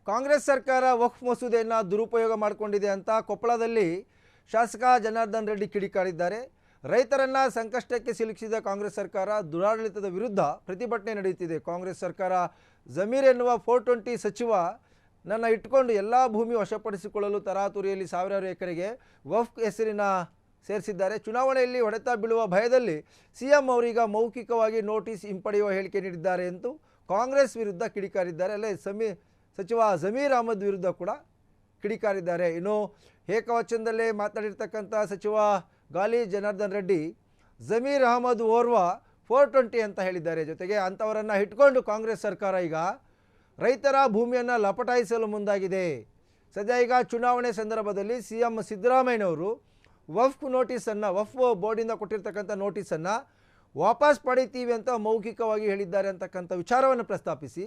ಕಾಂಗ್ರೆಸ್ ಸರ್ಕಾರ ವಕ್ಫ್ ಮಸೂದೆಯನ್ನು ದುರುಪಯೋಗ ಮಾಡಿಕೊಂಡಿದೆ ಅಂತ ಕೊಪ್ಪಳದಲ್ಲಿ ಶಾಸಕ ಜನಾರ್ದನ್ ರೆಡ್ಡಿ ಕಿಡಿಕಾರಿದ್ದಾರೆ. ರೈತರನ್ನು ಸಂಕಷ್ಟಕ್ಕೆ ಸಿಲುಕಿಸಿದ ಕಾಂಗ್ರೆಸ್ ಸರ್ಕಾರ ದುರಾಡಳಿತದ ವಿರುದ್ಧ ಪ್ರತಿಭಟನೆ ನಡೆಯುತ್ತಿದೆ. ಕಾಂಗ್ರೆಸ್ ಸರ್ಕಾರ ಜಮೀರ್ ಎನ್ನುವ 420 ಸಚಿವ ನನ್ನ ಇಟ್ಕೊಂಡು ಎಲ್ಲ ಭೂಮಿ ವಶಪಡಿಸಿಕೊಳ್ಳಲು ತರಾತುರಿಯಲ್ಲಿ ಸಾವಿರಾರು ಎಕರೆಗೆ ವಕ್ಫ್ ಹೆಸರಿನ ಸೇರಿಸಿದ್ದಾರೆ. ಚುನಾವಣೆಯಲ್ಲಿ ಹೊಡೆತ ಬೀಳುವ ಭಯದಲ್ಲಿ ಸಿಎಂ ಅವರೀಗ ಮೌಖಿಕವಾಗಿ ನೋಟಿಸ್ ಹಿಂಪಡೆಯುವ ಹೇಳಿಕೆ ನೀಡಿದ್ದಾರೆ ಎಂದು ಕಾಂಗ್ರೆಸ್ ವಿರುದ್ಧ ಕಿಡಿಕಾರಿದ್ದಾರೆ. ಅಲ್ಲೇ ಸಚಿವ ಜಮೀರ್ ಅಹಮದ್ ವಿರುದ್ಧ ಕೂಡ ಕಿಡಿಕಾರಿದ್ದಾರೆ. ಇನ್ನು ಏಕವಚನದಲ್ಲೇ ಮಾತನಾಡಿರ್ತಕ್ಕಂಥ ಸಚಿವ ಗಾಲಿ ಜನಾರ್ದನ್ ರೆಡ್ಡಿ ಜಮೀರ್ ಅಹಮದ್ ಓರ್ವ 420 ಅಂತ ಹೇಳಿದ್ದಾರೆ. ಜೊತೆಗೆ ಅಂಥವರನ್ನು ಇಟ್ಕೊಂಡು ಕಾಂಗ್ರೆಸ್ ಸರ್ಕಾರ ಈಗ ರೈತರ ಭೂಮಿಯನ್ನು ಲಪಟಾಯಿಸಲು ಮುಂದಾಗಿದೆ. ಸದ್ಯ ಈಗ ಚುನಾವಣೆ ಸಂದರ್ಭದಲ್ಲಿ ಸಿಎಂ ಸಿದ್ದರಾಮಯ್ಯನವರು ವಕ್ಫ್ ನೋಟಿಸನ್ನು ವಕ್ಫ್ ಬೋರ್ಡಿಂದ ಕೊಟ್ಟಿರ್ತಕ್ಕಂಥ ನೋಟಿಸನ್ನು ವಾಪಸ್ ಪಡಿತೀವಿ ಅಂತ ಮೌಖಿಕವಾಗಿ ಹೇಳಿದ್ದಾರೆ ಅಂತಕ್ಕಂಥ ವಿಚಾರವನ್ನು ಪ್ರಸ್ತಾಪಿಸಿ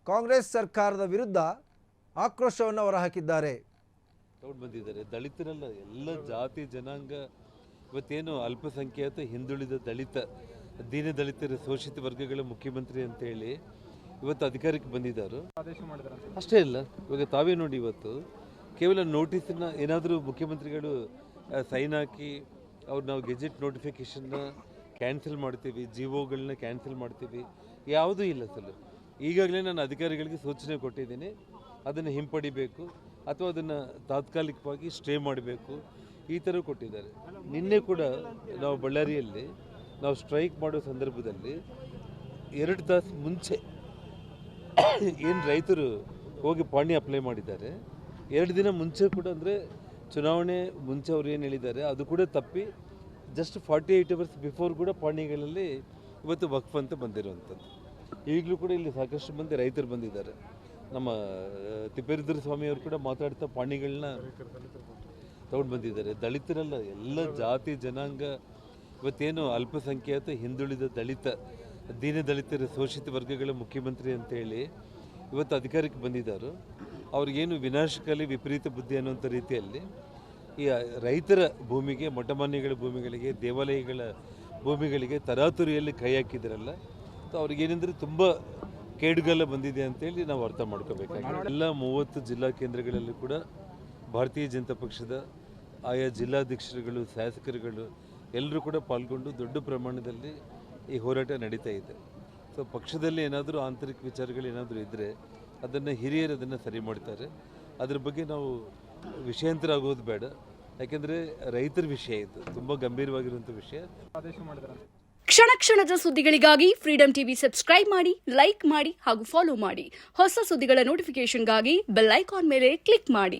ಕಾಂಗ್ರೆಸ್ ಸರ್ಕಾರದ ವಿರುದ್ಧ ಆಕ್ರೋಶವನ್ನು ಹೊರಹಾಕಿದ್ದಾರೆ. ಬಂದಿದ್ದಾರೆ ದಲಿತರಲ್ಲ, ಎಲ್ಲ ಜಾತಿ ಜನಾಂಗ, ಇವತ್ತೇನು ಅಲ್ಪಸಂಖ್ಯಾತ ಹಿಂದುಳಿದ ದಲಿತ ದೀನ ದಲಿತರ ಶೋಷಿತ ವರ್ಗಗಳ ಮುಖ್ಯಮಂತ್ರಿ ಅಂತೇಳಿ ಇವತ್ತು ಅಧಿಕಾರಕ್ಕೆ ಬಂದಿದ್ದಾರೆ. ಅಷ್ಟೇ ಇಲ್ಲ, ಇವಾಗ ತಾವೇ ನೋಡಿ, ಇವತ್ತು ಕೇವಲ ನೋಟಿಸನ್ನು ಏನಾದರೂ ಮುಖ್ಯಮಂತ್ರಿಗಳು ಸೈನ್ ಹಾಕಿ ಅವ್ರು ನಾವು ಗೆಜೆಟ್ ನೋಟಿಫಿಕೇಷನ್ನ ಕ್ಯಾನ್ಸಲ್ ಮಾಡ್ತೀವಿ, ಜಿಒಗಳನ್ನ ಕ್ಯಾನ್ಸಲ್ ಮಾಡ್ತೀವಿ, ಯಾವುದೂ ಇಲ್ಲ ಸರ್. ಈಗಾಗಲೇ ನಾನು ಅಧಿಕಾರಿಗಳಿಗೆ ಸೂಚನೆ ಕೊಟ್ಟಿದ್ದೀನಿ, ಅದನ್ನು ಹಿಂಪಡಿಬೇಕು ಅಥವಾ ಅದನ್ನು ತಾತ್ಕಾಲಿಕವಾಗಿ ಸ್ಟೇ ಮಾಡಬೇಕು, ಈ ಥರ ಕೊಟ್ಟಿದ್ದಾರೆ. ನಿನ್ನೆ ಕೂಡ ನಾವು ಬಳ್ಳಾರಿಯಲ್ಲಿ ನಾವು ಸ್ಟ್ರೈಕ್ ಮಾಡೋ ಸಂದರ್ಭದಲ್ಲಿ 2 ತಾಸು ಮುಂಚೆ ಏನು ರೈತರು ಹೋಗಿ ಪಾಣಿ ಅಪ್ಲೈ ಮಾಡಿದ್ದಾರೆ, 2 ದಿನ ಮುಂಚೆ ಕೂಡ, ಅಂದರೆ ಚುನಾವಣೆ ಮುಂಚೆ ಅವ್ರು ಏನು ಹೇಳಿದ್ದಾರೆ ಅದು ಕೂಡ ತಪ್ಪಿ ಜಸ್ಟ್ 48 ಅವರ್ಸ್ ಬಿಫೋರ್ ಕೂಡ ಪಾಣಿಗಳಲ್ಲಿ ಇವತ್ತು ವಕ್ಫ್ ಅಂತ ಬಂದಿರುವಂಥದ್ದು. ಈಗಲೂ ಕೂಡ ಇಲ್ಲಿ ಸಾಕಷ್ಟು ಮಂದಿ ರೈತರು ಬಂದಿದ್ದಾರೆ. ನಮ್ಮ ತಿಪ್ಪೇರುದ್ರ ಸ್ವಾಮಿಯವರು ಕೂಡ ಮಾತಾಡ್ತಾ ಪಾಣಿಗಳನ್ನ ತಗೊಂಡು ಬಂದಿದ್ದಾರೆ. ದಲಿತರಲ್ಲ, ಎಲ್ಲ ಜಾತಿ ಜನಾಂಗ, ಇವತ್ತೇನು ಅಲ್ಪಸಂಖ್ಯಾತ ಹಿಂದುಳಿದ ದಲಿತ ದೀನ ದಲಿತರ ಶೋಷಿತ ವರ್ಗಗಳ ಮುಖ್ಯಮಂತ್ರಿ ಅಂತೇಳಿ ಇವತ್ತು ಅಧಿಕಾರಕ್ಕೆ ಬಂದಿದ್ದಾರೆ. ಅವ್ರಿಗೇನು ವಿನಾಶಕಾಲಿ ವಿಪರೀತ ಬುದ್ಧಿ ಅನ್ನುವಂಥ ರೀತಿಯಲ್ಲಿ ಈ ರೈತರ ಭೂಮಿಗೆ, ಮಠಮಾನ್ಯಗಳ ಭೂಮಿಗಳಿಗೆ, ದೇವಾಲಯಗಳ ಭೂಮಿಗಳಿಗೆ ತರಾತುರಿಯಲ್ಲಿ ಕೈ ಹಾಕಿದ್ರಲ್ಲ, ಸೊ ಅವ್ರಿಗೇನೆಂದರೆ ತುಂಬ ಕೇಡುಗಾಲ ಬಂದಿದೆ ಅಂತೇಳಿ ನಾವು ಅರ್ಥ ಮಾಡ್ಕೋಬೇಕಾಗಿದೆ. ಎಲ್ಲ 30 ಜಿಲ್ಲಾ ಕೇಂದ್ರಗಳಲ್ಲೂ ಕೂಡ ಭಾರತೀಯ ಜನತಾ ಪಕ್ಷದ ಆಯಾ ಜಿಲ್ಲಾಧ್ಯಕ್ಷರುಗಳು, ಶಾಸಕರುಗಳು ಎಲ್ಲರೂ ಕೂಡ ಪಾಲ್ಗೊಂಡು ದೊಡ್ಡ ಪ್ರಮಾಣದಲ್ಲಿ ಈ ಹೋರಾಟ ನಡೀತಾ ಇದೆ. ಸೊ ಪಕ್ಷದಲ್ಲಿ ಏನಾದರೂ ಆಂತರಿಕ ವಿಚಾರಗಳು ಏನಾದರೂ ಇದ್ದರೆ ಅದನ್ನು ಹಿರಿಯರು ಅದನ್ನು ಸರಿ ಮಾಡ್ತಾರೆ. ಅದ್ರ ಬಗ್ಗೆ ನಾವು ವಿಷಯಾಂತರ ಆಗೋದು ಬೇಡ, ಯಾಕೆಂದರೆ ರೈತರ ವಿಷಯ ಇದು ತುಂಬ ಗಂಭೀರವಾಗಿರುವಂಥ ವಿಷಯ. ಕ್ಷಣ ಕ್ಷಣದ ಸುದ್ದಿಗಳಿಗಾಗಿ ಫ್ರೀಡಂ ಟಿವಿ ಸಬ್ಸ್ಕ್ರೈಬ್ ಮಾಡಿ, ಲೈಕ್ ಮಾಡಿ ಹಾಗೂ ಫಾಲೋ ಮಾಡಿ. ಹೊಸ ಸುದ್ದಿಗಳ ನೋಟಿಫಿಕೇಶನ್ಗಾಗಿ ಬೆಲ್ ಐಕಾನ್ ಮೇಲೆ ಕ್ಲಿಕ್ ಮಾಡಿ.